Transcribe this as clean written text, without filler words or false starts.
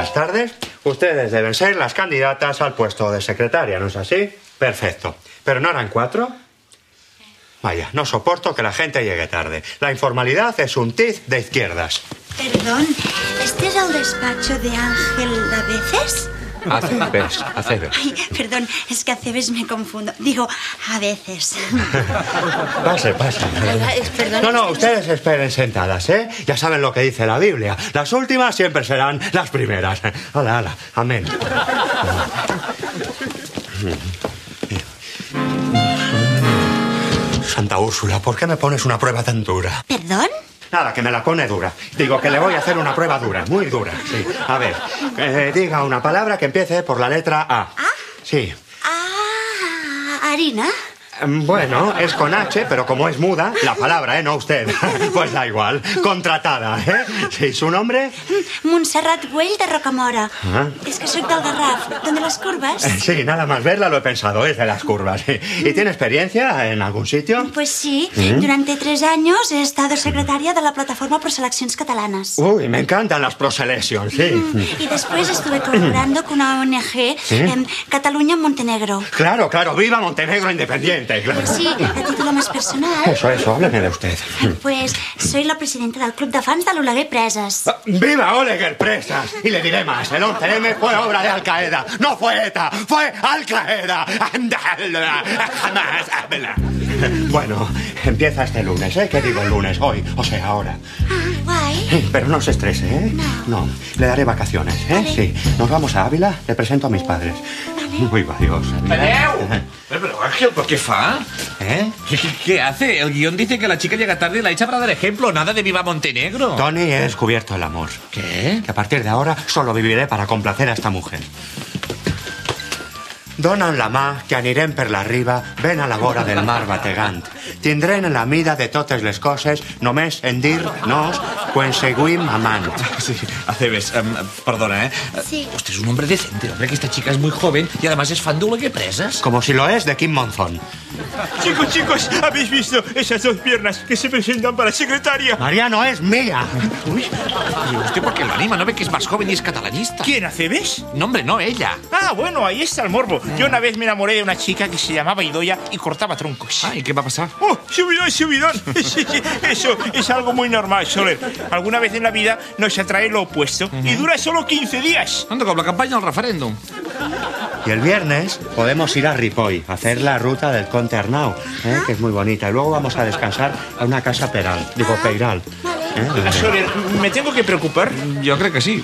buenas tardes. Ustedes deben ser las candidatas al puesto de secretaria, ¿no es así? Perfecto. ¿Pero no eran 4? Vaya, no soporto que la gente llegue tarde. La informalidad es un tiz de izquierdas. Perdón, ¿este es el despacho de Ángel Aveces? Aceves. Ay, perdón, es que Aceves me confundo. Digo, a veces. Pase. Perdón. No, ustedes esperen sentadas, ¿eh? Ya saben lo que dice la Biblia. Las últimas siempre serán las primeras. Hala, amén. Santa Úrsula, ¿por qué me pones una prueba tan dura? ¿Perdón? Nada, que me la pone dura. Digo que le voy a hacer una prueba dura, muy dura, sí. A ver, diga una palabra que empiece por la letra A. ¿A? Sí. ¿Harina? Bueno, es con H, pero como es muda, la palabra, no usted. Pues da igual. Contratada, ¿eh? Sí, ¿su nombre? Montserrat Güell de Rocamora. Ah. Es que soy del Garraf, donde las curvas. Sí, nada más verla lo he pensado, es de las curvas. ¿Y tiene experiencia en algún sitio? Pues sí, durante 3 años he estado secretaria de la Plataforma Pro Seleccions Catalanas. Uy, me encantan las proseleccions, sí. Y después estuve colaborando con una ONG en Cataluña, Montenegro. Claro, viva Montenegro independiente, claro. Pues sí, a título más personal. Eso, hábleme de usted. Pues soy la presidenta del club de fans de l'Oleguer Preses. ¡Viva Oleguer Presas! Y le diré más, el 11M fue obra de Al Qaeda, no fue ETA, fue Al Qaeda. Jamás. Bueno, empieza este lunes, ¿eh? ¿Qué digo el lunes? Hoy, o sea, ahora. Guay. Pero no se estrese, ¿eh? No, le daré vacaciones, ¿eh? Vale. Sí. Nos vamos a Ávila, le presento a mis padres. Muy adiós. Pero Ángel, ¿por qué fa? ¿Eh? ¿Qué hace? El guión dice que la chica llega tarde y la echa para dar ejemplo. Nada de viva Montenegro. Tony, he descubierto el amor. ¿Qué? Que a partir de ahora solo viviré para complacer a esta mujer. Donen la mà que anirem per la riba ben a la vora del mar bategant. Tindrem la mida de totes les coses només en dir-nos quan seguim amant. Sí, Aceves, perdona, ¿eh? Sí. Usted es un hombre decente, hombre, que esta chica es muy joven y además es fan de Oleguer Presas. Como si lo es de Kim Monzón. Chicos, ¿habéis visto esas 2 piernas que se presentan para secretaria? Mariano es mía. Uy, ¿y usted por qué lo anima? ¿No ve que es más joven y es catalanista? ¿Quién, Aceves? No, hombre, no, ella. Ah, bueno, ahí está el morbo. Yo una vez me enamoré de una chica que se llamaba Idoia y cortaba troncos. Ah, ¿y qué va a pasar? ¡Oh, subidón! Sí, eso es algo muy normal, Soler. Alguna vez en la vida nos atrae lo opuesto y dura solo 15 días. Anda, con la campaña al referéndum. Y el viernes podemos ir a Ripoll, a hacer la ruta del Conte Arnau, que es muy bonita. Y luego vamos a descansar a una casa Peiral. Soler, ¿me tengo que preocupar? Yo creo que sí.